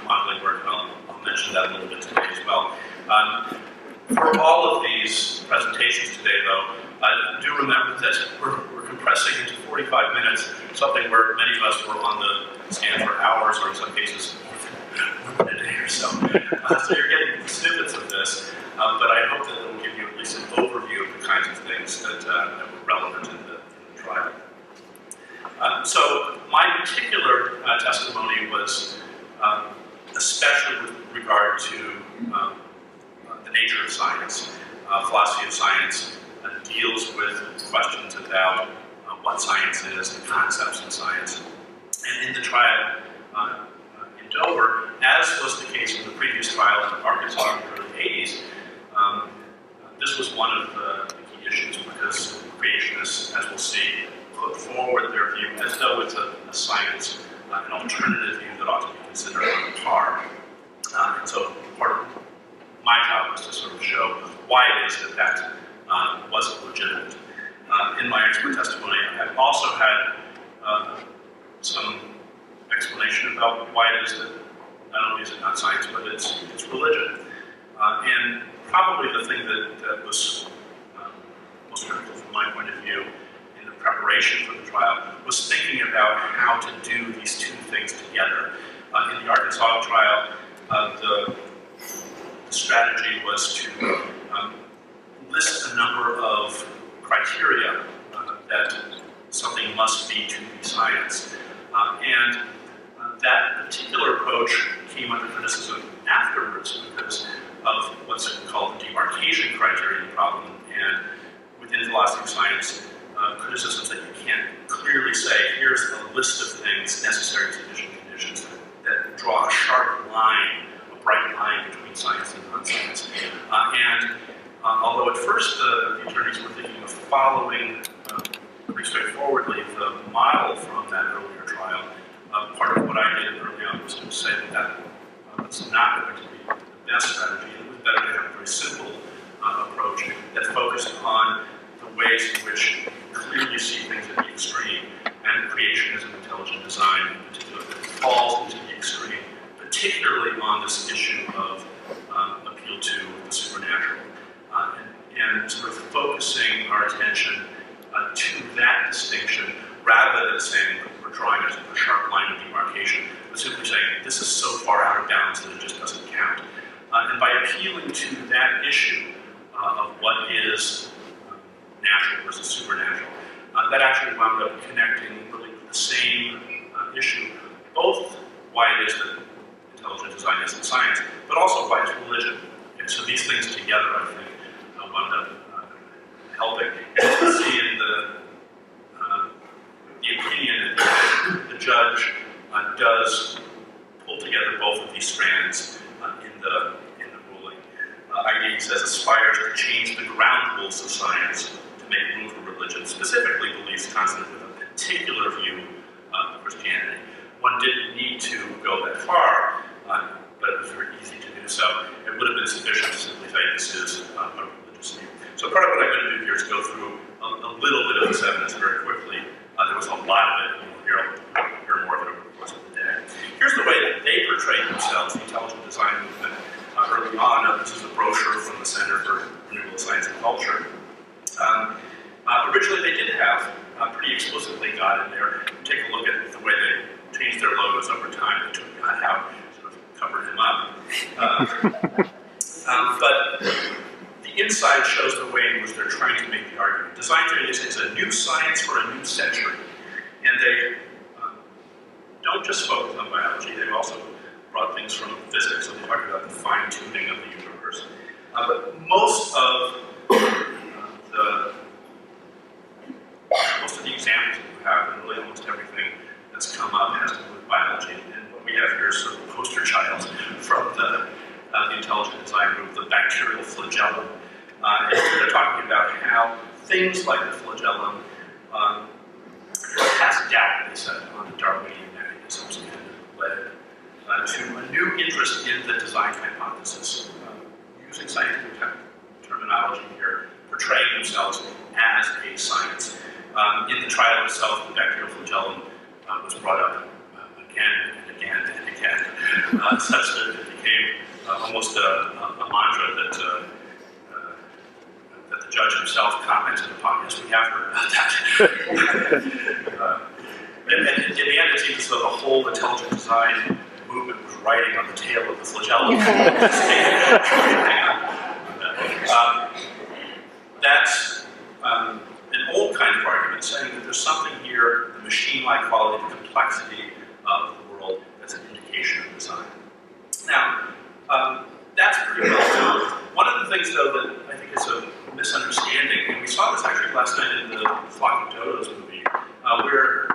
modeling work, and I'll mention that a little bit today as well. For all of these presentations today, though, do remember that we're compressing into 45 minutes, something where many of us were on the stand for hours, or in some cases, more than a day or so. So you're getting snippets of this, but I hope that it will give you at least an overview of the kinds of things that were relevant in the trial. So my particular testimony was especially with regard to the nature of science. Philosophy of science deals with questions about what science is, the concepts of science. And in the trial in Dover, as was the case in the previous trial in Arkansas in the early 80s, this was one of the key issues because creationists, as we'll see, put forward their view as though it's a science, an alternative view that ought to be considered on par. And so part of my job was to sort of show why it is that that wasn't legitimate. In my expert testimony, I also had some explanation about why it is that not only is it not science, but it's religion. And probably the thing that was most critical from my point of view in the preparation for the trial was thinking about how to do these two things together. In the Arkansas trial, the strategy was to list a number of criteria that something must be to be science. And that particular approach came under criticism afterwards because of what's called the demarcation criterion problem. And within philosophy of science, criticisms that you can't clearly say, here's a list of things necessary and sufficient conditions that draw a sharp line, a bright line between science and non-science. And although at first the attorneys were thinking of following pretty straightforwardly the model from that earlier trial, part of what I did early on was to say that was not going to be the best strategy. It was better to have a very simple approach that focused on the ways in which you clearly see things at the extreme, and creationism, intelligent design in particular, falls into the extreme, particularly on this issue of appeal to the supernatural. And sort of focusing our attention to that distinction rather than saying we're drawing a sharp line of demarcation, but simply saying this is so far out of bounds that it just doesn't count. And by appealing to that issue of what is natural versus supernatural, that actually wound up connecting really with the same issue, both why it is that intelligent design isn't science, but also why it's religion. And so these things together, I think, wound up helping. And you can see in the opinion that the judge does pull together both of these strands in the ruling. ID says aspires to change the ground rules of science to make room for religion, specifically beliefs consonant with a particular view of Christianity. One didn't need to go that far, but it was very easy to do so. It would have been sufficient to simply say this is a religious view. So part of what I'm going to do here is go through a little bit of this evidence very quickly. There was a lot of it, and you'll hear more of it over the course of the day. Here's the way that they portrayed themselves, the intelligent design movement, early on. This is a brochure from the Center for Renewable Science and Culture. Originally, they did have pretty explicitly God in there. Take a look at the way they changed their logos over time. They took God out, sort of covered him up. But the inside shows the way in which they're trying to make the argument. Design theory is a new science for a new century. And they don't just focus on biology, they've also brought things from physics, so they talk about the fine-tuning of the universe. But most of the examples that we have, and really almost everything that's come up has to do with biology. And what we have here is sort of a poster child from the intelligent design group, the bacterial flagellum. And they're talking about how things like the flagellum cast doubt, they said, on the Darwinian mechanisms and led to a new interest in the design hypothesis, using scientific terminology here, portraying themselves as a science. In the trial itself, the bacterial flagellum was brought up again and again and again, such that it became almost a mantra that that the judge himself commented upon. Yes, we have heard about that. And in the end, it seems as though the whole intelligent design movement was riding on the tail of the flagellum. That's an old kind of argument, saying that there's something here, the machine-like quality, the complexity of the world, that's an indication of design. Now, that's pretty well known. One of the things, though, that I think is a misunderstanding, and we saw this actually last night in the Flock of Dodos movie, where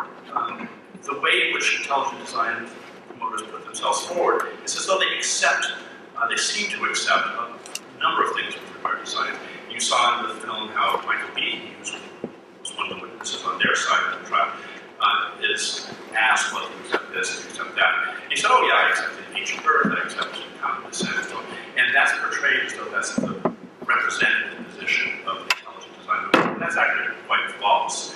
the way in which intelligent design promoters put themselves forward is as though they accept, they seem to accept a number of things with regard to science. You saw in the film how Michael Behe, who was one of the witnesses on their side of the trial, is asked, well, do you accept this, do you accept that? And he said, oh yeah, I accept the ancient earth, I accept common descent, and so on. And that's portrayed as though that's the representative position of the intelligent design movement. And that's actually quite false.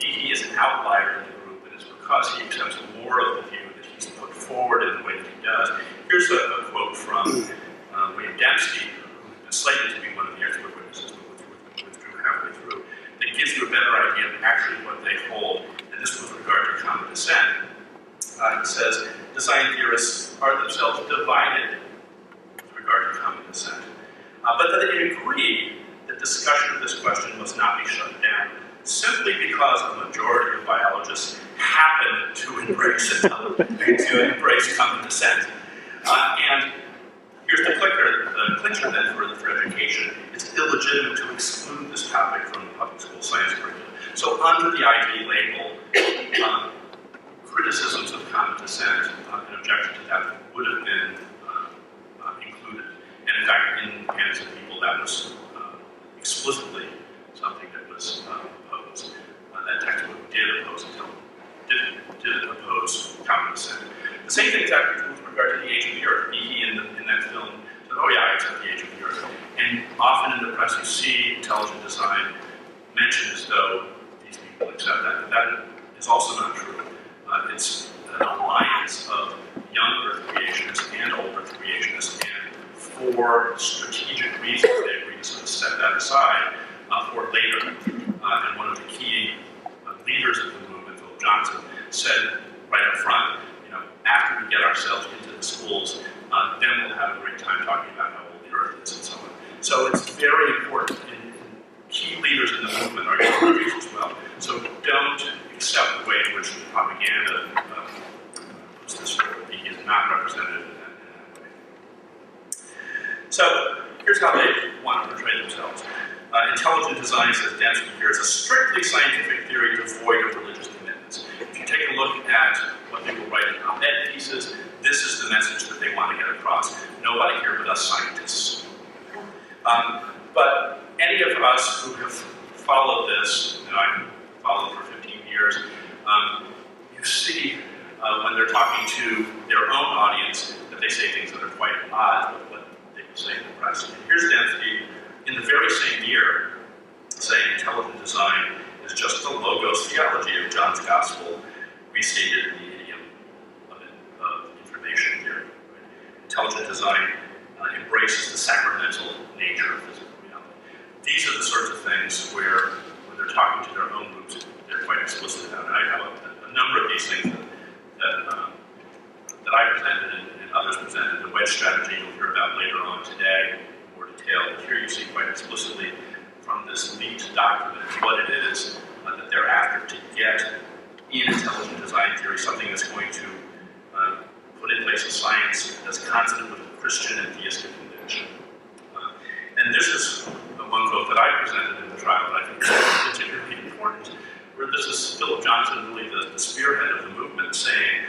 Behe is an outlier in the group, and it's because he accepts more of the view that he's put forward in the way that he does. Here's a quote from William Dempsey, who is slated to be one of the expert witnesses, but withdrew halfway through, that gives you a better idea of actually what they hold, and this with regard to common descent. It says, design theorists are themselves divided with regard to common descent, but that they agree that discussion of this question must not be shut down simply because a majority of biologists happen to embrace common descent. And here's the clincher then for education. It's illegitimate to exclude this topic from the public school science curriculum. So under the ID label, criticisms of common descent and objection to that would have been included. And in fact, in the hands of people, that was explicitly something that was opposed. That textbook did oppose common descent. The same thing is happening with regard to the age of the earth. Behe in that film said, oh yeah, I accept the age of the earth. And often in the press you see intelligent design mentioned as though these people accept that. But that is also not true. It's an alliance of young earth creationists and old earth creationists, and for strategic reasons they agreed to sort of set that aside for later. And one of the key leaders of the movement, Philip Johnson, said right up front, after we get ourselves into the schools, then we'll have a great time talking about how old the earth is and so on. So it's very important, and key leaders in the movement are young creationists as well. So don't accept the way in which the propaganda puts this forward. He is not represented in that way. So here's how they want to portray themselves. Intelligent design, says Dempsey here, is a strictly scientific theory devoid of religious commitments. If you take a look at what they will write in op-ed pieces, this is the message that they want to get across. Nobody here but us scientists. But any of us who have followed this, I've followed for 15 years, you see when they're talking to their own audience that they say things that are quite odd with what they will say in the press. And here's Dempsey in the very same year saying intelligent design is just the logos theology of John's gospel restated in the idiom of information theory. Right? Intelligent design embraces the sacramental nature of physical reality. These are the sorts of things where, when they're talking to their own groups, they're quite explicit about. And I have a number of these things that I presented and others presented. The wedge strategy you'll hear about later on today in more detail. But here you see quite explicitly from this lead document what it is that they're after to get in intelligent design theory, something that's going to put in place a science that's consonant with Christian and theistic conviction. And this is one quote that I presented in the trial that I think is particularly important, where this is Philip Johnson, really the spearhead of the movement, saying,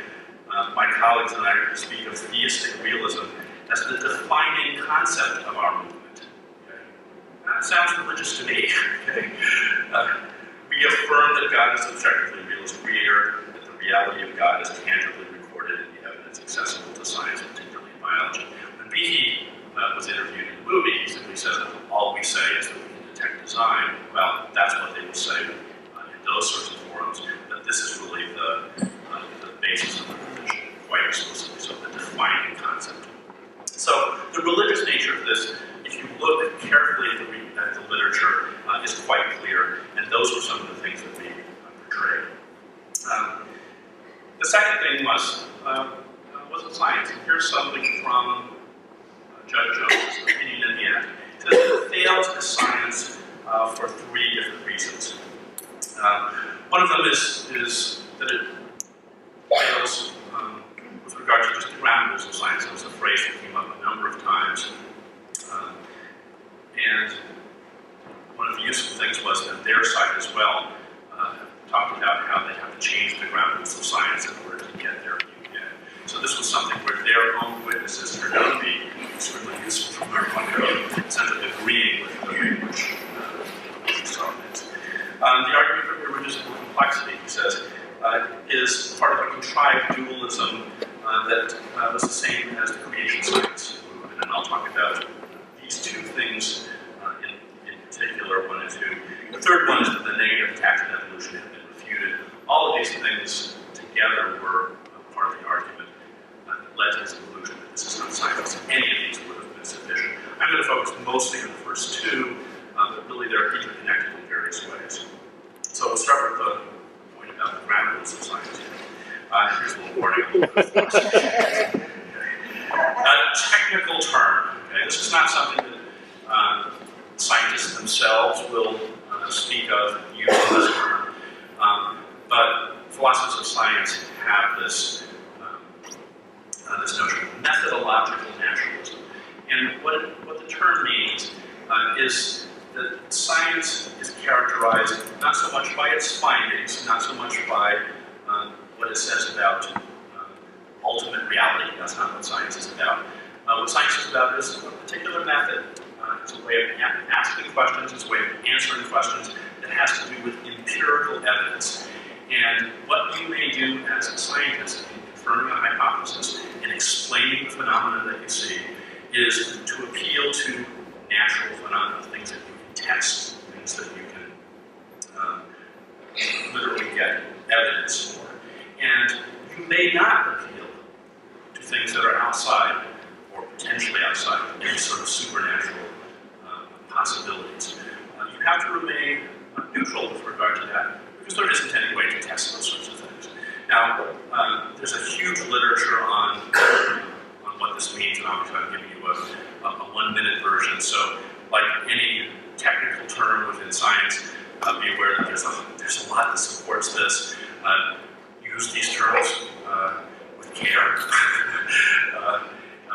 my colleagues and I speak of theistic realism as the defining concept of our movement. Okay? That sounds religious to me. Okay? We affirm that God is objectively real as creator, that the reality of God is tangibly recorded in the evidence accessible to science, particularly biology. When Behe was interviewed in the movie, he simply says that all we say is that we can detect design. Well, that's what they will say in those sorts of forums, that this is really the basis of the defining concept. So the religious nature of this, if you look carefully at the literature, is quite clear, and those were some of the things that we portrayed. The second thing was science. And here's something from Judge Jones' opinion in the end. It says it fails as science for three different reasons. One of them is that it fails with regard to just the ground rules of science. It was a phrase that came up a number of times. And one of the useful things was that their side as well talked about how they have to change the ground rules of science in order to get their view in. So this was something where their own witnesses turned out to be extremely useful from our point of view, essentially agreeing with the way in which we saw things. The argument for irreducible complexity, he says, is part of a contrived dualism that was the same as the creation science movement. And I'll talk about these two things in particular, one and two. The third one is that the negative attacks on evolution have been refuted. All of these things together were part of the argument that led to this conclusion that this is not science. Any of these would have been sufficient. I'm going to focus mostly on the first two, but really they're interconnected in various ways. So we'll start with the point about the ground rules of science. Here's a little warning. A technical term. Okay? This is not something that scientists themselves will speak of using this term, but philosophers of science have this notion of methodological naturalism. And what the term means is that science is characterized not so much by its findings, not so much by what it says about ultimate reality. That's not what science is about. What science is about is a particular method. It's a way of asking questions, it's a way of answering questions that has to do with empirical evidence. And what you may do as a scientist in confirming a hypothesis and explaining the phenomena that you see is to appeal to natural phenomena, things that you can test, things that you can literally get evidence for. And you may not appeal to things that are outside or potentially outside of any sort of supernatural possibilities. You have to remain neutral with regard to that because there isn't any way to test those sorts of things. Now, there's a huge literature on what this means, and obviously I'm giving you a 1-minute version. So, like any technical term within science, be aware that there's a lot that supports this. Use these terms with care.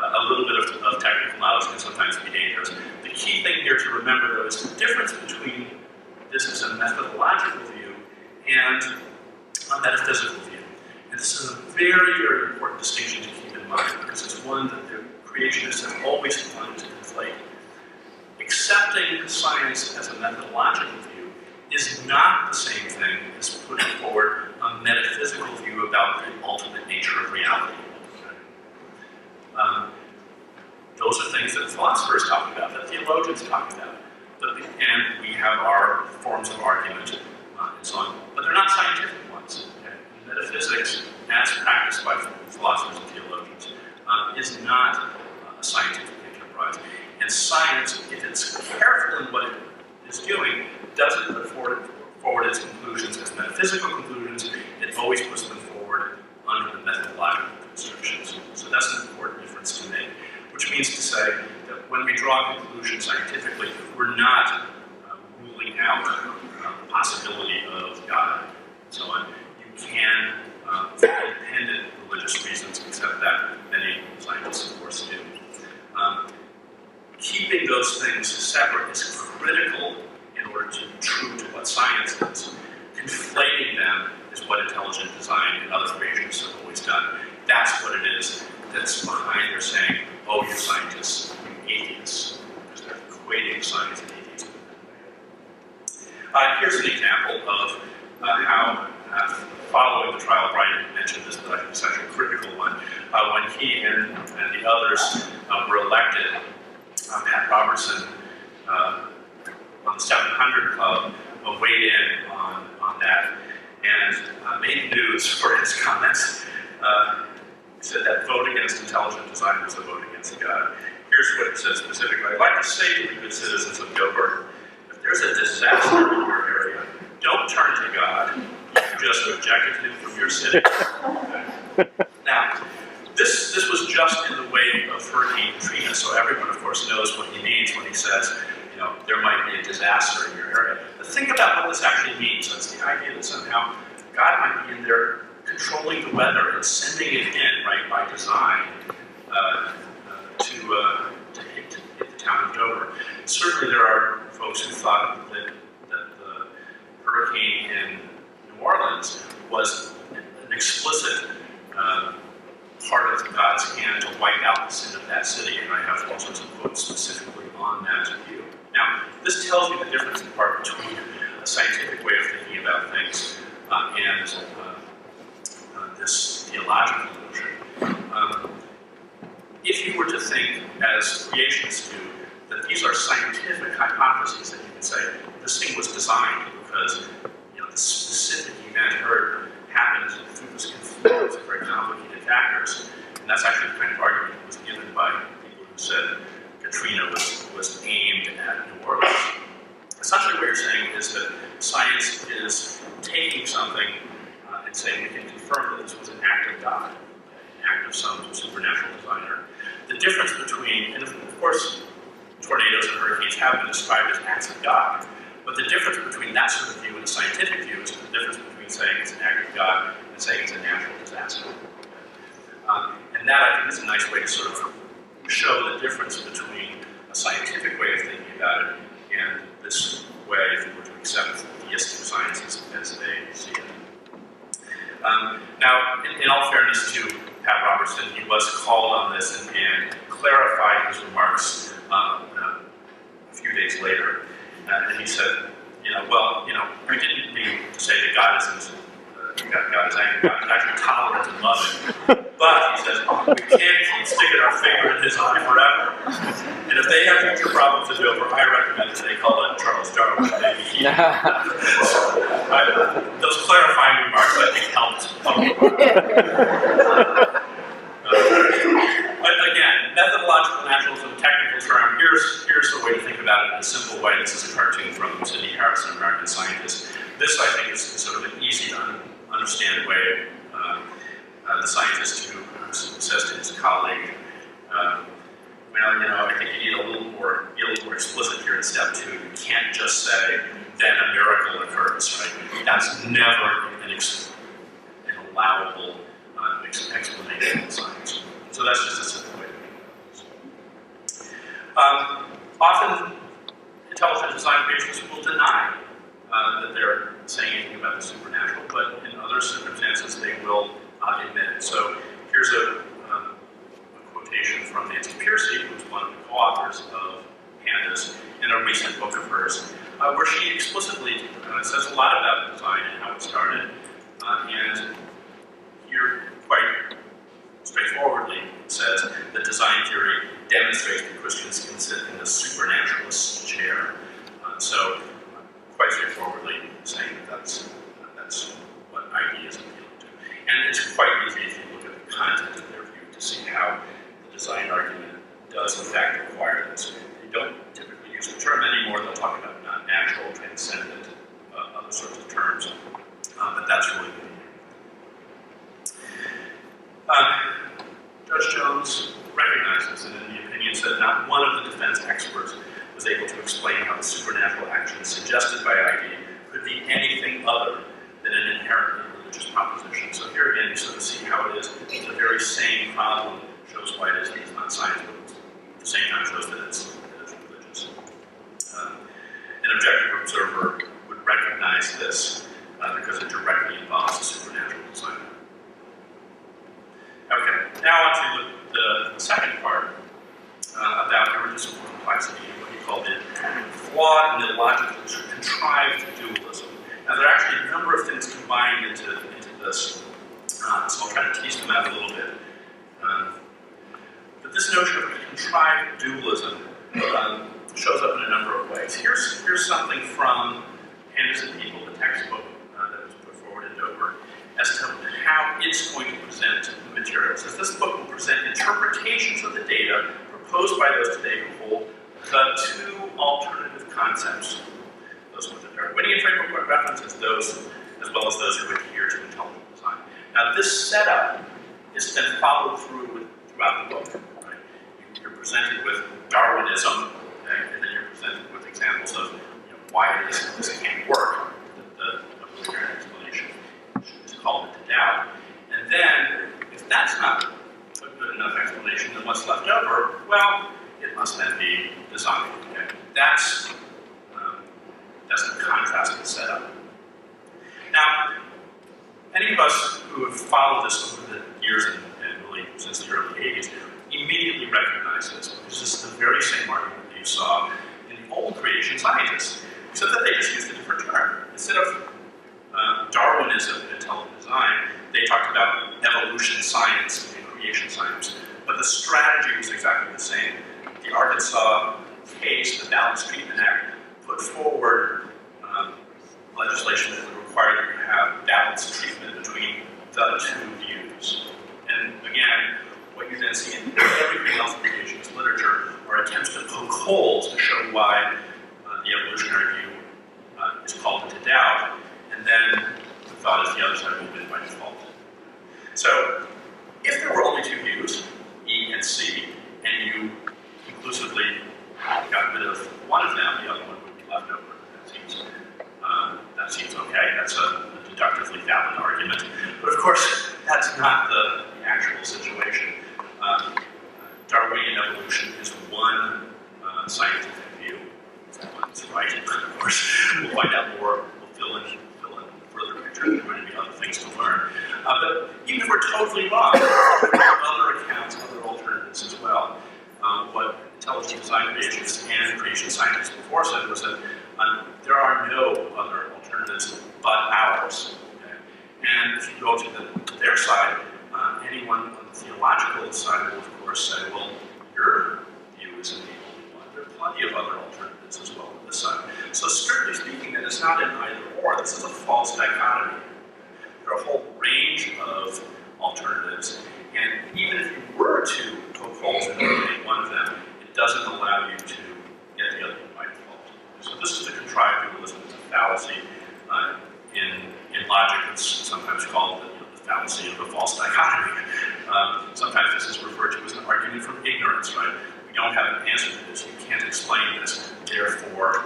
A little bit of technical knowledge can sometimes be dangerous. The key thing here to remember, though, is the difference between this as a methodological view and a metaphysical view. And this is a very, very important distinction to keep in mind because it's one that the creationists have always wanted to conflate. Accepting science as a methodological view is not the same thing as putting forward a metaphysical view about the ultimate nature of reality. Those are things that philosophers talk about, that theologians talk about, and we have our forms of argument and so on. But they're not scientific ones. Okay? Metaphysics, as practiced by philosophers and theologians, is not a scientific enterprise. And science, if it's careful in what it is doing, doesn't put forward its conclusions as metaphysical conclusions. It always puts them forward under the methodological constrictions. So that's an important difference to make. Which means to say that when we draw conclusions scientifically, we're not ruling out the possibility of God and so on. You can, for independent religious reasons, accept that many scientists, of course, do. Keeping those things separate is critical in order to be true to what science is. Conflating them is what intelligent design and other creationists have always done. That's what it is that's behind their saying, oh, you scientists, you atheists, because they're equating science and atheism. Here's an example of how, following the trial, Brian mentioned this, but I think it's actually a critical one. When he and the others were elected, Pat Robertson on the 700 Club weighed in on that and made news for his comments. He said that vote against intelligent design was a vote against God. Here's what it says specifically. I'd like to say to the good citizens of Dover, if there's a disaster in your area, don't turn to God. You just rejected him from your city. Now, this was just in the wake of Hurricane Katrina, so everyone, of course, knows what he means when he says, you know, there might be a disaster in your area. But think about what this actually means. So it's the idea that somehow God might be in there controlling the weather and sending it in, right, by design to hit the town of Dover. Certainly there are folks who thought that the hurricane in New Orleans was an explicit part of God's hand to wipe out the sin of that city, and I have all sorts of quotes specifically on that view. Now, this tells you the difference in part between a scientific way of thinking about things and this theological notion. If you were to think, as creationists do, that these are scientific hypotheses, that you can say this thing was designed because, you know, the specific event happened through this confluence of very complicated factors, and that's actually the kind of argument that was given by people who said Katrina was aimed at New Orleans. Essentially what you're saying is that science is taking something and saying we can confirm that this was an act of God, an act of some supernatural designer. The difference between, and of course, tornadoes and hurricanes have been described as acts of God, but the difference between that sort of view and a scientific view is the difference between saying it's an act of God and saying it's a natural disaster. And that, I think, is a nice way to sort of show the difference between a scientific way of thinking about it and this way, if you were to accept theistic sciences as they see it. Now, in all fairness to Pat Robertson, he was called on this and clarified his remarks a few days later. And he said, we didn't mean to say that God is angry. God is actually tolerant and loving. But, he says, we can't keep sticking our finger in his eye forever. And if they have future problems in Dover, I recommend that they call on Charles Darwin. Those clarifying remarks, I think, helped. But again, methodological naturalism, technical term, here's the way to think about it in a simple way. This is a cartoon from Sidney Harrison, American scientist. This, I think, is sort of an easy to understand way. The scientist who says to his colleague, I think you need a little more explicit here in step 2. You can't just say, then a miracle occurs, right? That's never an allowable explanation in science. So that's just a simple way to do it. Often, intelligent design creationists will deny that they're saying anything about the supernatural, but in other circumstances they will admit it. So here's a quotation from Nancy Piercy, who's one of the co-authors of Pandas, in a recent book of hers, where she explicitly says a lot about design and how it started, and here, quite straightforwardly, it says that design theory demonstrates that Christians can sit in the supernaturalist chair. So, quite straightforwardly, saying that that's what ideas appeal to. And it's quite easy if you look at the content of their view to see how the design argument does in fact require this. They don't typically use the term anymore. They'll talk about non-natural, transcendent, other sorts of terms, but that's really the Judge Jones recognizes, and in the opinion said not one of the defense experts was able to explain how the supernatural action suggested by ID could be anything other than an inherently religious proposition. So here again, you sort of see how it is. The very same problem shows why it is that it's not science, but at the same time shows that it's religious. An objective observer would recognize this because it directly involves the supernatural design. Okay, now on to the second part about irreducible complexity, what he called it flawed and illogical, contrived dualism. Now there are actually a number of things combined into this, so I'll try to tease them out a little bit. But this notion of contrived dualism shows up in a number of ways. Here's something from Pandas and People, the textbook that was put forward in Dover, as to how it's going to present the material. It says this book will present interpretations of the data proposed by those today who hold the two alternative concepts. Those with the Darwinian framework references those, as well as those who adhere to intelligent design. Now, this setup is then followed through throughout the book. Right? You're presented with Darwinism, okay? And then you're presented with examples of why this can't work. The evolutionary explanation is called into doubt. And then, if that's not a good enough explanation, then what's left over? Well, it must then be designed. Okay? That's the contrasting setup. Now, any of us who have followed this over the years and really since the early 80s immediately recognize this, because this is the very same argument that you saw in the old creation scientists, except that they just used a different term. Instead of Darwinism and intelligent design, they talked about evolution science and creation science, but the strategy was exactly the same. The Arkansas case, the Balanced Treatment Act, put forward legislation that would require that you have balanced treatment between the two views. And again, what you then see in everything else in creationist literature are attempts to poke holes to show why the evolutionary view is called into doubt, and then the thought is the other side will win by default. So, if there were only two views, E and C, and you conclusively got rid of one of them, the other one would be left over. That seems okay. That's a deductively valid argument. But of course, that's not the actual situation. Darwinian evolution is one scientific view. That's right. Of course, we'll find out more. We'll fill in further picture. There are going to be other things to learn. But even if we're totally wrong, there are other accounts, other alternatives as well. What intelligent design creationists and creation scientists before said was that there are no other alternatives but ours. Okay? And if you go to their side, anyone on the theological side will, of course, say, well, your view isn't the only one. There are plenty of other alternatives as well on this side. So strictly speaking, it is not an either or. This is a false dichotomy. There are a whole range of alternatives. And even if you were to poke holes in one of them, it doesn't allow you to get the other one by default. So this is the contrived dualism. It's a fallacy. In logic, it's sometimes called the fallacy of the false dichotomy. Sometimes this is referred to as an argument from ignorance, right? We don't have an answer to this. You can't explain this. Therefore,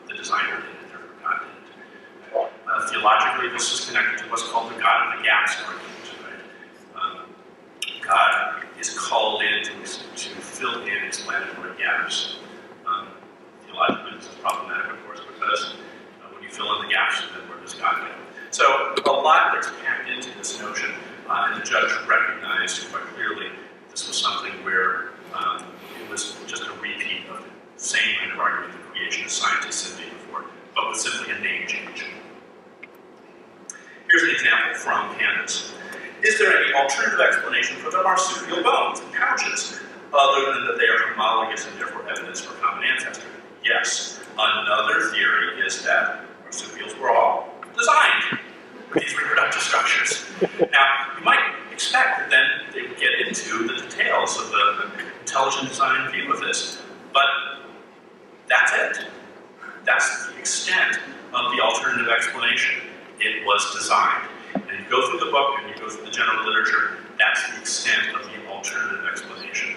the designer did it. Therefore, God did it. Theologically, this is connected to what's called the God of the gaps argument, right? God is called in to fill in explanatory gaps. Theologically, this is problematic, of course, because when you fill in the gaps, then where does God go? So a lot that's packed into this notion, and the judge recognized quite clearly this was something where it was just a repeat of the same kind of argument that creationist scientists had made before, but with simply a name change. Here's an example from Candace. Is there any alternative explanation for the marsupial bones and pouches, other than that they are homologous and therefore evidence for common ancestry? Yes. Another theory is that marsupials were all designed with these reproductive structures. Now, you might expect that then they would get into the details of the intelligent design view of this, but that's it. That's the extent of the alternative explanation. It was designed. And you go through the book and you go through the general literature, that's the extent of the alternative explanation.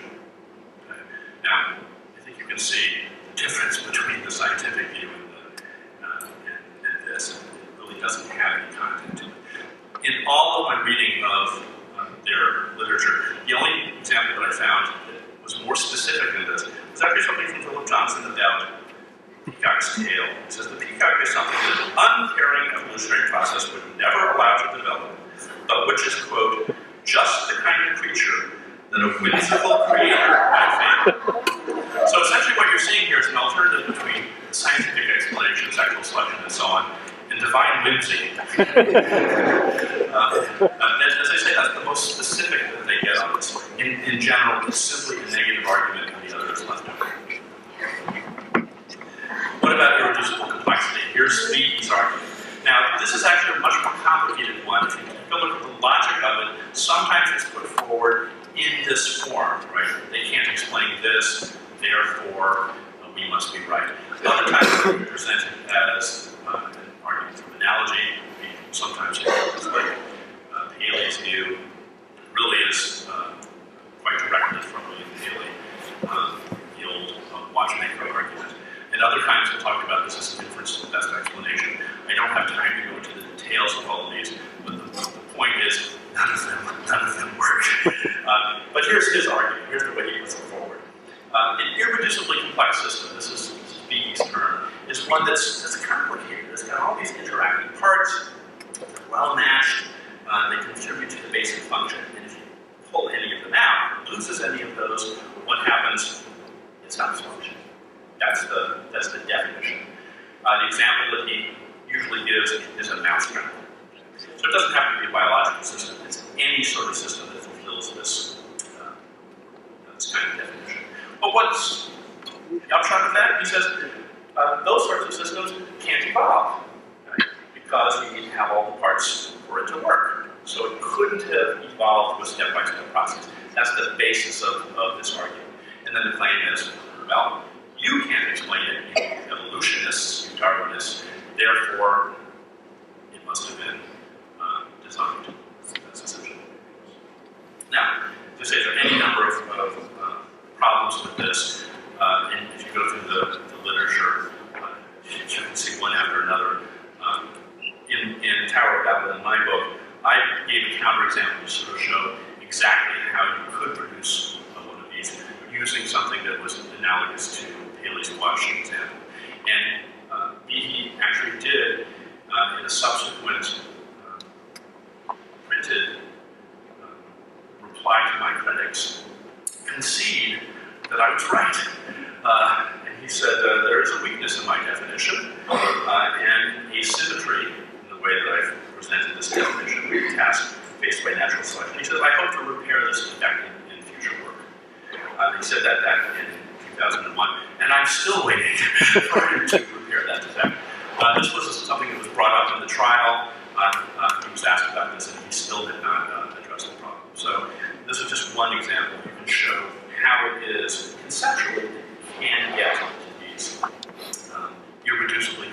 Okay. Now, I think you can see the difference between the scientific view and this. It really doesn't have any content to it. In all of my reading of their literature, the only example that I found that was more specific than this was actually something from Philip Johnson about peacock's tail. He says the peacock is something that an uncaring evolutionary process would never allow to develop, but which is, quote, just the kind of creature that a whimsical creator might favor. So essentially what you're seeing here is an alternative between scientific explanation, sexual selection, and so on, and divine whimsy. As I say, that's the most specific that they get on this. In general, it's simply a negative argument and the other is left over. What about irreducible complexity? Here's Speed's argument. Now, this is actually a much more complicated one. If you take a look at the logic of it. Sometimes it's put forward in this form, right? They can't explain this, therefore we must be right. Other times it's presented as an argument from analogy. Sometimes it's like Paley's view really is quite directly from William Paley, the old watchmaker argument. And other times we'll talk about this as an inference to the best explanation. I don't have time to go into the details of all of these, but the point is none of them work. But here's his argument. Here's the way he puts it forward. An irreducibly complex system, this is Bee's term, is one that's complicated. It's got all these interacting parts. They're well matched. They contribute to the basic function. And if you pull any of them out, loses any of those, what happens? It stops functioning. That's the definition. The example that he usually gives is a mousetrap. So it doesn't have to be a biological system. It's any sort of system that fulfills this kind of definition. But what's the upshot of that? He says those sorts of systems can't evolve, right? Because you need to have all the parts for it to work. So it couldn't have evolved with a step-by-step process. That's the basis of this argument. And then the claim is, well, you can't explain it, you evolutionists, you Darwinists, therefore it must have been designed. That's essentially what it is. Now, to say there are any number of problems with this, and if you go through the literature, you can see one after another. In Tower of Babel, in my book, I gave a counterexample to sort of show exactly how you could produce one of these using something that was analogous to Paley's watch example. And he actually did, in a subsequent printed reply to my critics, concede that I was right. And he said, there is a weakness in my definition, and asymmetry in the way that I've presented this definition, with a task faced by natural selection. He said, I hope to repair this defect in future work. He said that back in 2001, and I'm still waiting for him to repair that defect. This was something that was brought up in the trial. He was asked about this, and he still did not address the problem. So this is just one example. You can show how it is conceptually that you can get to these irreducibly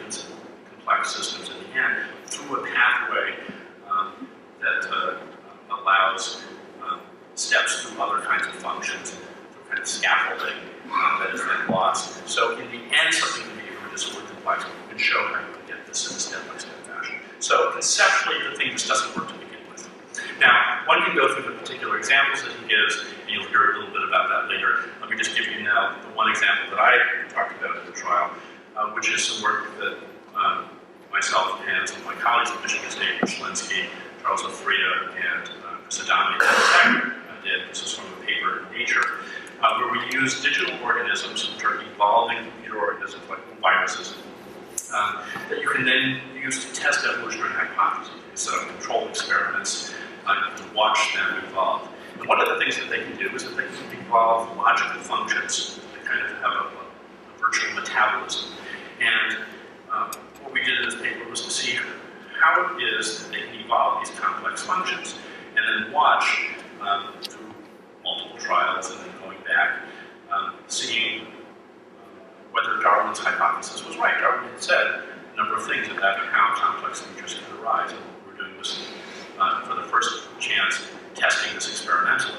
complex systems in the end through a pathway that allows steps through other kinds of functions, through kind of scaffolding that is then lost. So in the end, something can be irreducibly complex. You can show how you can get this in a step-by-step fashion. So conceptually, the thing just doesn't work to begin with. Now, one can go through the particular examples that he gives, and you'll hear a little bit about that later. Let me just give you now the one example that I talked about in the trial, which is some work that myself and some of my colleagues at Michigan State, Schlinsky, Charles Ofria, and Chris Adami did. This is from a paper in Nature, where we use digital organisms, which are evolving computer organisms like viruses, that you can then use to test evolutionary hypotheses. So controlled experiments, you can watch them evolve. And one of the things that they can do is that they can evolve logical functions. They kind of have a virtual metabolism. And what we did in this paper was to see how it is that they can evolve these complex functions, and then watch through multiple trials and then going back, seeing whether Darwin's hypothesis was right. Darwin had said a number of things about how complex features can arise, and we're doing this for the first chance, testing this experimentally.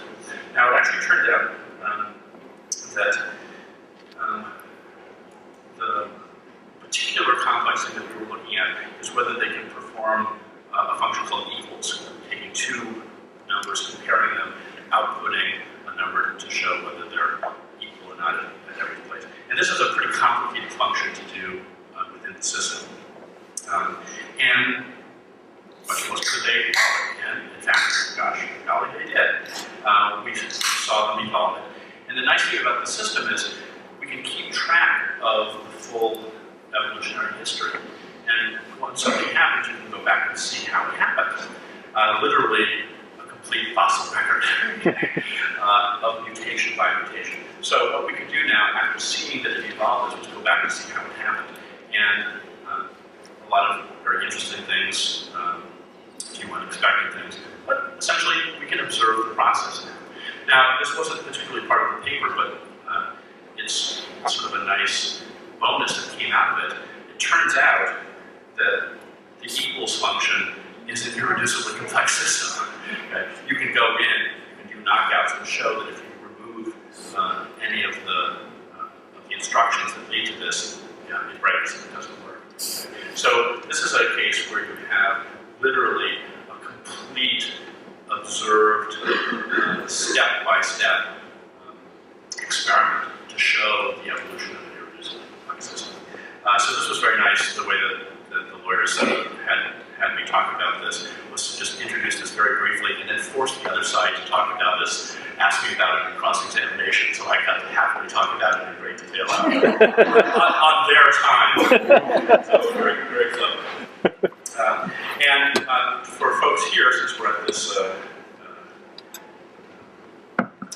Now, it actually turned out that the particular complex thing that we were looking at is whether they can perform a function called equals, taking two numbers, comparing them, outputting a number to show whether they're equal or not at every place. And this is a pretty complicated function to do within the system. And much more could they evolve? And in fact, gosh, golly, they did. We saw them evolve it. And the nice thing about the system is we can keep track of the full evolutionary history. And when something happens, you can go back and see how it happened. Literally, a complete fossil record of mutation by mutation. So what we can do now, after seeing that it evolved, is just go back and see how it happened. And a lot of very interesting things few unexpected things. But essentially, we can observe the process now. Now, this wasn't particularly part of the paper, but it's sort of a nice bonus that came out of it. It turns out that the equals function is an irreducibly complex system. Okay? You can go in, you can do knockouts and show that if you remove any of the instructions that lead to this, it breaks and it doesn't work. Okay? So this is a case where you have literally a complete observed step-by-step experiment to show the evolution of an irreducible complex system. So this was very nice. The way that the lawyers had me talk about this was to just introduce this very briefly and then force the other side to talk about this, ask me about it in cross-examination. So I got to happily talk about it in great detail on their time. So very, very clever. And for folks here, since we're at this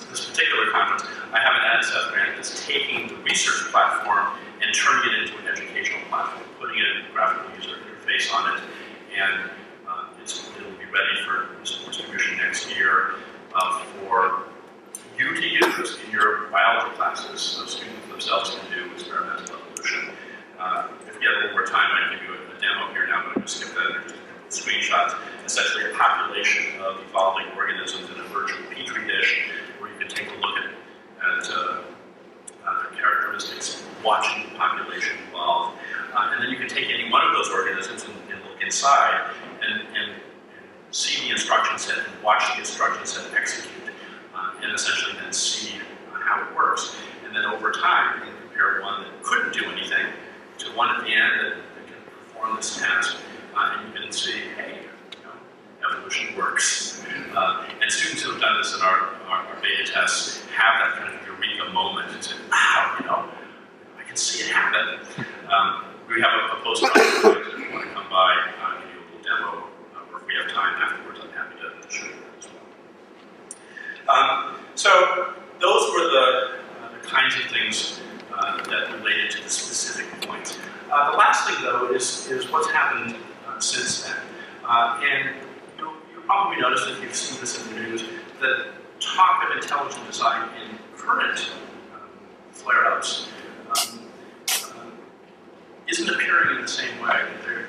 this particular conference, I have an NSF grant that's taking the research platform and turning it into an educational platform, putting a graphical user interface on it, and it'll be ready for distribution next year for you to use in your biology classes, so students themselves can do experimental evolution. If you have a little more time, I can give you a demo here now, but I'm going to skip that and just a couple of screenshots. Essentially a population of evolving organisms in a virtual petri dish, where you can take a look at their characteristics, watching the population evolve. And then you can take any one of those organisms and look inside and see the instruction set and watch the instruction set execute, and essentially then see how it works. And then over time, you can compare one that couldn't do anything to one at the end that can perform this task, and you can see, hey, evolution works. And students who have done this in our beta tests have that kind of eureka moment and say, wow, I can see it happen. We have a postdoc if you want to come by, give you a little demo, or if we have time afterwards, I'm happy to show you that as well. So those were the kinds of things that related to the specific points. The last thing, though, is what's happened since then. And you'll probably notice, if you've seen this in the news, that talk of intelligent design in current flare-ups isn't appearing in the same way.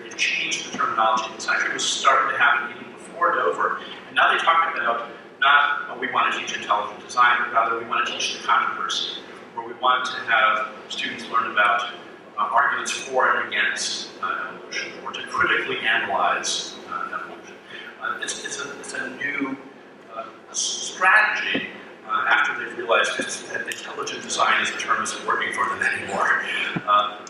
They've changed the terminology. This actually was starting to happen even before Dover. And now they talk about not, we want to teach intelligent design, but rather we want to teach the controversy, where we want to have students learn about arguments for and against evolution, or to critically analyze evolution. It's a new strategy after they've realized that intelligent design is a term isn't working for them anymore.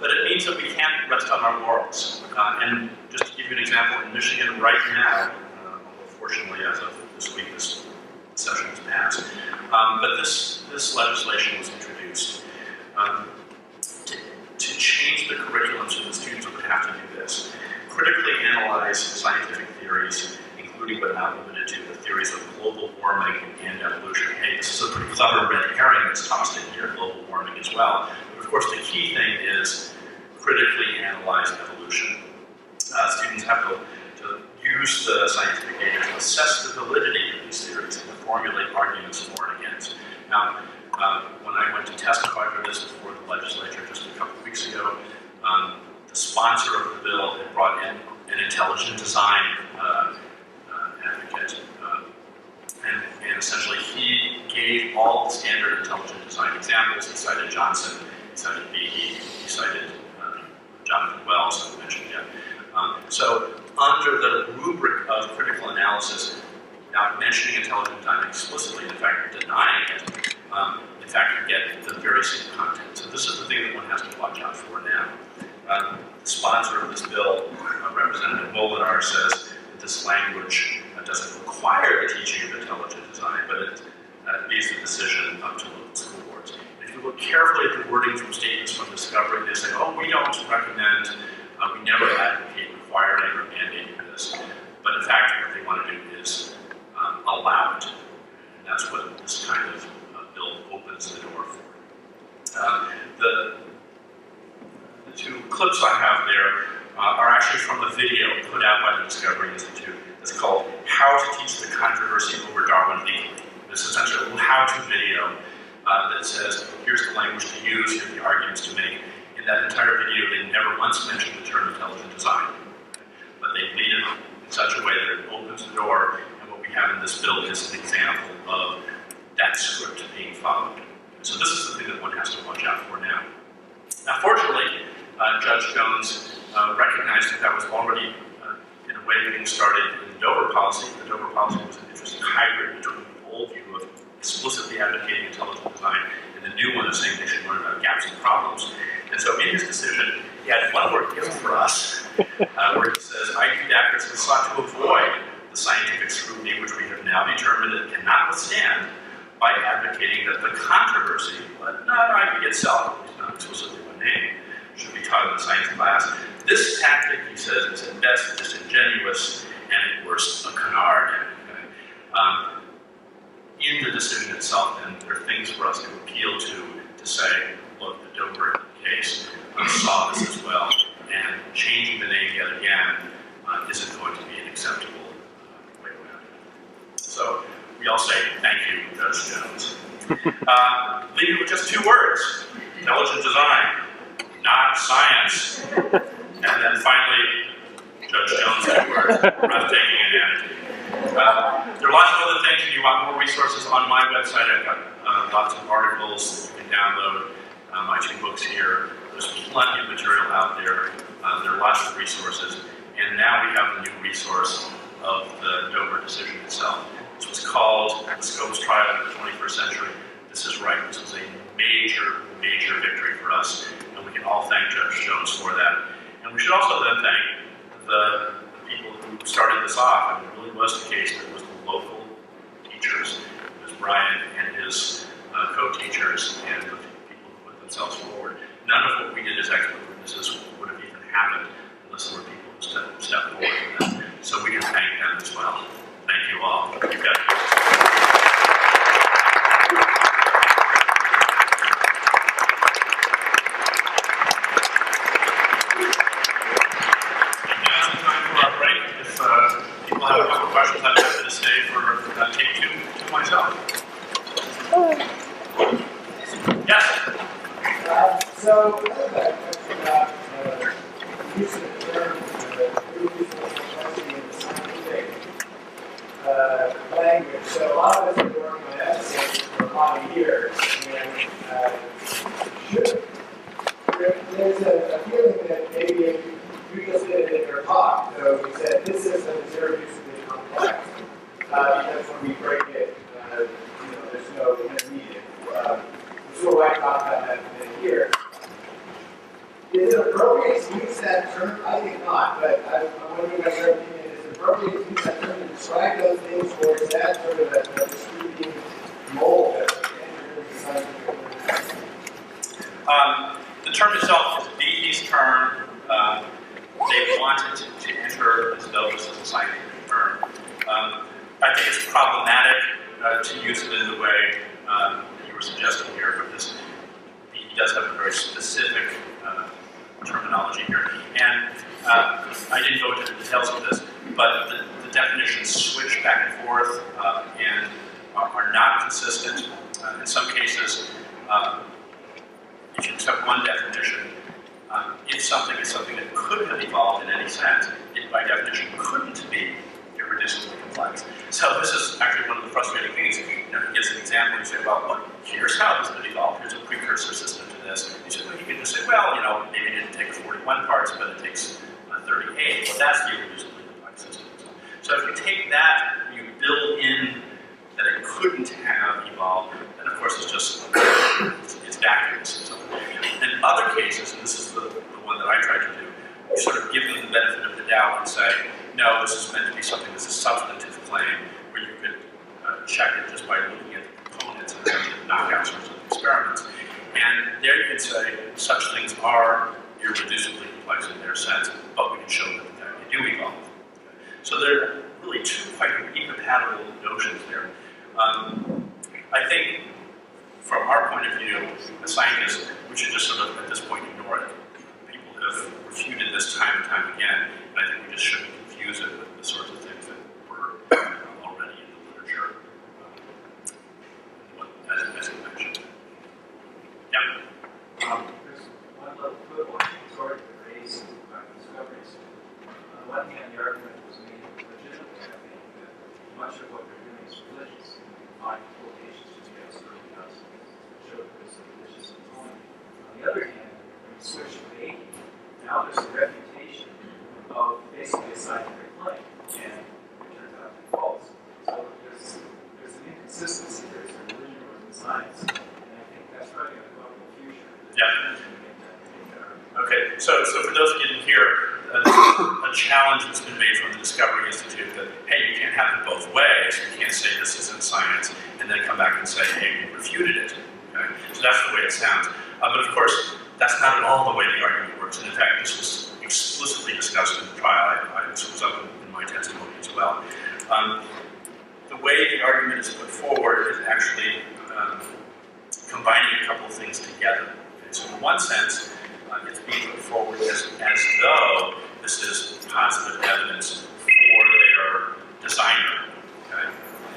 But it means that we can't rest on our laurels. And just to give you an example, in Michigan right now, although fortunately as of this week this session has passed, but this legislation was introduced to change the curriculum so the students would have to do this. Critically analyze scientific theories, including but not limited to the theories of global warming and evolution. Hey, this is a pretty clever red herring that's tossed in here, global warming as well. But of course, the key thing is critically analyze evolution. Students have to use the scientific data to assess the validity of these theories and to formulate arguments for and against. Now, when I went to testify for this before the legislature just a couple of weeks ago, the sponsor of the bill had brought in an intelligent design advocate, and essentially he gave all the standard intelligent design examples. He cited Johnson, he cited Behe, he cited Jonathan Wells, I mentioned yet. So under the rubric of critical analysis, not mentioning intelligent design explicitly, in fact denying it, in fact you get the very same content. So this is the thing that one has to watch out for now. The sponsor of this bill, Representative Molinar, says that this language doesn't require the teaching of intelligent design, but it leaves the decision up to local school boards. And if you look carefully at the wording from statements from Discovery, they say, oh, we don't recommend, we never advocate requiring or mandating this. But in fact, what they want to do is allow it. And that's what this kind of bill opens the door for. The two clips I have there are actually from the video put out by the Discovery Institute. The that's called How to Teach the Controversy Over Darwin Legally. It's essentially a little how-to video that says, here's the language to use, here are the arguments to make. In that entire video, they never once mentioned the term intelligent design. But they lead it in such a way that it opens the door, and what we have in this bill is an example of that script being followed. So this is the thing that one has to watch out for now. Now, fortunately, Judge Jones recognized that was already, in a way, getting started in the Dover policy. The Dover policy was an interesting hybrid between the old view of explicitly advocating intelligent design and the new one of saying they should learn about gaps and problems. And so in his decision, he had one more gift for us, where he says, IQ actors have sought to avoid the scientific scrutiny which we have now determined it cannot withstand by advocating that the controversy, but not IQ itself, at least not explicitly by name, should be taught in the science class. This tactic, he says, is at best disingenuous and at worst a canard. In the decision itself, then, there are things for us to appeal to say, look, the Dover case saw this as well, and changing the name yet again isn't going to be an acceptable way around it. So we all say, thank you, Judge Jones. Leave it with just two words: intelligent design, not science. And then finally, Judge Jones' two words: breathtaking inanity. There are lots of other things. If you want more resources on my website, I've got lots of articles you can download. My two books here. There's plenty of material out there. There are lots of resources. And now we have the new resource of the Dover decision itself. This was called the Scopes Trial of the 21st Century. This is right. This was a major, major victory for us. And we can all thank Judge Jones for that. And we should also then thank the people who started this off. And it really was the case that it was the local teachers. It was Brian and his co-teachers and the people who put themselves forward. None of what we did as expert witnesses would have even happened unless there were people who stepped forward for them. So we can thank them as well. Thank you all. You've got people have a couple questions, I'm happy to stay for take two to myself. Yes? So, about use of the term irreducible complexity in the scientific language. So, a lot of us have been working on essays for a lot of years, and there's a feeling that maybe if you just did it in your talk. So you said this system is irreducibly complex because when we break it, there's no intermediate. We'll talk about that in a minute here. Is it appropriate to use that term? I think not, but I'm wondering what your opinion is. Is it appropriate to use that term to describe those things, or is that sort of a distributing mold that entered into scientific literature? The term itself is a Bee's term. They wanted to enter as though this is a scientific term. I think it's problematic to use it in the way you were suggesting here, because he does have a very specific terminology here. And I didn't go into the details of this, but the definitions switch back and forth and are not consistent. In some cases, if you accept one definition, if something is something that could have evolved in any sense, it by definition couldn't be irreducibly complex. So this is actually one of the frustrating things. He gives an example, you say, well, here's how this could evolve. Here's a precursor system to this. You say, well, you can just say, well, maybe it didn't take 41 parts, but it takes 38. Well, that's the irreducibly complex system. So if you take that, you build in that it couldn't have evolved, then of course it's just, it's vacuous. In other cases, and this is the one that I try to do, you sort of give them the benefit of the doubt and say, no, this is meant to be something that's a substantive claim, where you could check it just by looking at the components and knockout sorts of experiments. And there you can say, such things are irreducibly complex in their sense, but we can show that they do evolve. So there are really two quite incompatible notions there. I think, from our point of view, as scientists, we should just sort of, at this point, ignore it. People have refuted this time and time again, and I think we just shouldn't confuse it with the sorts of things that science. And I think that's probably going to go in the future. Yeah. Okay, so for those who didn't hear, a challenge that's been made from the Discovery Institute that, hey, you can't have it both ways. You can't say this isn't science and then come back and say, hey, we refuted it. Okay? So that's the way it sounds. But of course, that's not at all the way the argument works. And in fact, this was explicitly discussed in the trial. This was up in my testimony as well. The way the argument is put forward is actually combining a couple of things together. Okay? So in one sense, it's being put forward as though this is positive evidence for their designer. Okay?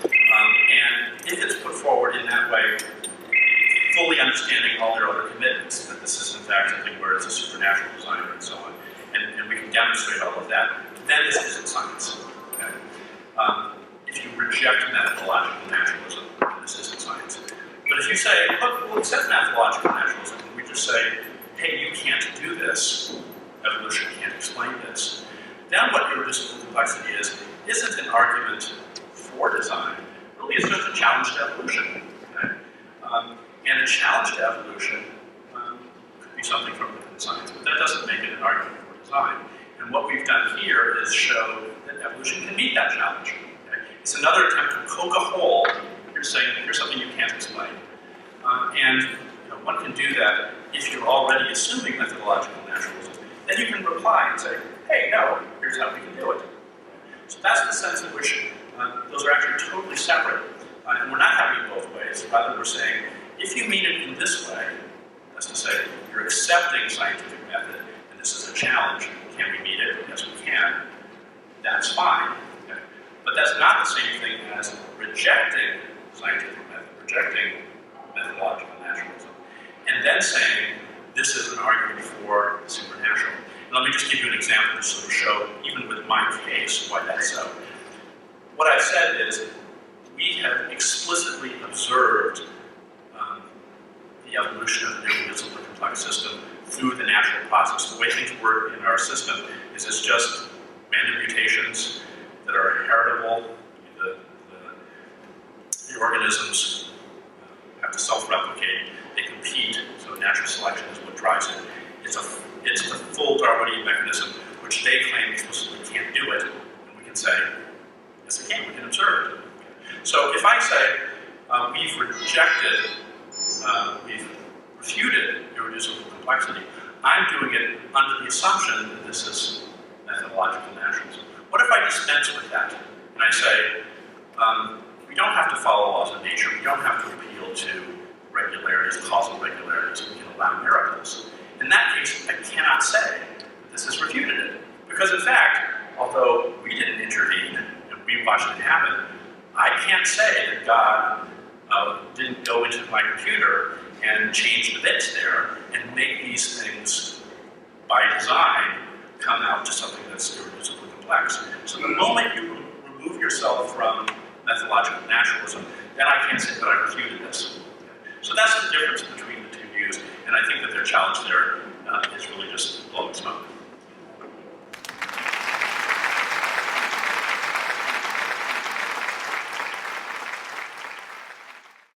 And if it's put forward in that way, fully understanding all their other commitments, that this is in fact something where it's a supernatural designer and so on, and we can demonstrate all of that, then this isn't science. Okay? If you reject methodological naturalism, this isn't science. But if you say, look, we'll accept methodological naturalism, and we just say, hey, you can't do this, evolution can't explain this, then what irreducible complexity is, isn't an argument for design, really it's just a challenge to evolution. Okay? And a challenge to evolution could be something from within science, but that doesn't make it an argument for design. And what we've done here is show that evolution can meet that challenge. Okay? It's another attempt to poke a hole. You're saying, here's something you can't explain. And one can do that if you're already assuming methodological naturalism. Then you can reply and say, hey, no, here's how we can do it. So that's the sense in which those are actually totally separate. And we're not having it both ways. Rather, we're saying, if you mean it in this way, that's to say, you're accepting scientific method, and this is a challenge, can we meet it? Yes, we can. That's fine. Okay? But that's not the same thing as rejecting scientific method, rejecting methodological naturalism, and then saying, this is an argument for the supernatural. And let me just give you an example to sort of show, even with my case, why that's so. What I've said is, we have explicitly observed the evolution of an irreducible complex system through the natural process. The way things work in our system is it's just random mutations that are heritable. The organisms have to self-replicate. They compete, so natural selection is what drives it. It's the full Darwinian mechanism, which they claim explicitly can't do it. And we can say, yes, it can. We can observe it. So if I say we've refuted irreducible complexity, I'm doing it under the assumption that this is methodological naturalism. What if I dispense with that? And I say, we don't have to follow laws of nature. We don't have to appeal to regularities, causal regularities. We can allow miracles. In that case, I cannot say that this has refuted it. Because in fact, although we didn't intervene and we watched it happen, I can't say that God didn't go into my computer and change the bits there and make these things by design come out to something that's irreducibly complex. So the moment you remove yourself from methodological naturalism, then I can't say that I refuted this. So that's the difference between the two views, and I think that their challenge there is really just blowing smoke.